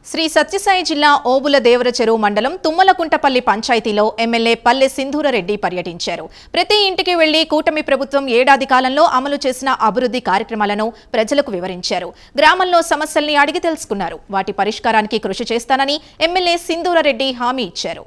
శ్రీ సత్యసాయి జిల్లా ఓబుల దేవర చెరువు మండలం తుమ్మలకుంటపల్లి పంచాయతీలో ఎమ్మెల్యే పల్లె సింధూరరెడ్డి పర్యటించారు. ప్రతి ఇంటికి వెళ్లి కూటమి ప్రభుత్వం ఏడాది కాలంలో అమలు చేసిన అభివృద్ధి కార్యక్రమాలను ప్రజలకు వివరించారు. గ్రామంలో సమస్యల్ని అడిగి తెలుసుకున్నారు. వాటి పరిష్కారానికి కృషి చేస్తానని ఎమ్మెల్యే సింధూరరెడ్డి హామీ ఇచ్చారు.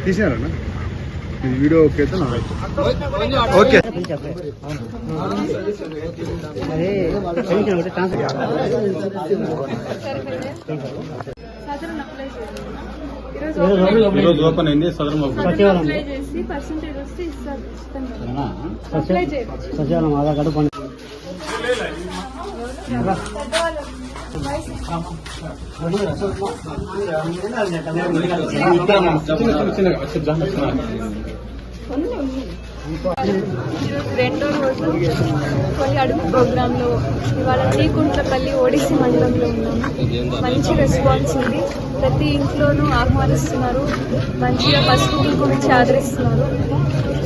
తీసారా వీడియో ఓకే ఓకే ఈరోజు ఓపెన్ అయింది. సచివాలయం ఆధార్ కార్డు పండు రెండో రోజు కొన్ని అడుగు ప్రోగ్రామ్ లో ఇవాళ టీకుంట్లపల్లి ఓడిసి మండలంలో ఉన్నాము. మంచి రెస్పాన్స్ ఉంది. ప్రతి ఇంట్లోనూ ఆహ్వానిస్తున్నారు. మంచిగా పసుపు కుంకుమించి ఆదరిస్తున్నారు.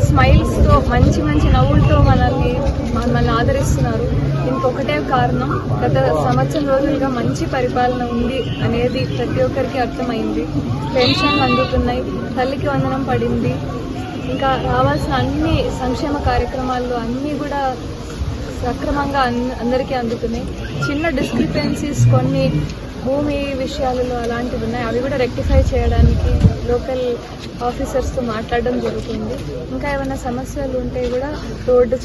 స్మైల్స్ తో మంచి మంచి నవ్వులతో మనల్ని ఆదరిస్తున్నారు. ఇంకొకటే కారణం, గత సంవత్సరం రోజులుగా మంచి పరిపాలన ఉంది అనేది ప్రతి ఒక్కరికి అర్థమైంది. పెన్షన్లు అందుతున్నాయి, తల్లికి వందనం పడింది. ఇంకా రావాల్సిన అన్ని సంక్షేమ కార్యక్రమాల్లో అన్నీ కూడా సక్రమంగా అందరికీ అందుతున్నాయి. చిన్న డిస్క్రిపెన్సీస్ కొన్ని భూమి విషయాలలో అలాంటివి ఉన్నాయి. అవి కూడా రెక్టిఫై చేయడానికి లోకల్ ఆఫీసర్స్తో మాట్లాడడం జరుగుతుంది. ఇంకా ఏమైనా సమస్యలు ఉంటే కూడా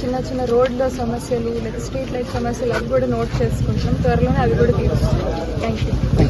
చిన్న చిన్న రోడ్ల సమస్యలు, స్ట్రీట్ లైట్ సమస్యలు అవి కూడా నోట్ చేసుకుంటున్నాం. త్వరలోనే అవి కూడా తీరుస్తాం. Thank you.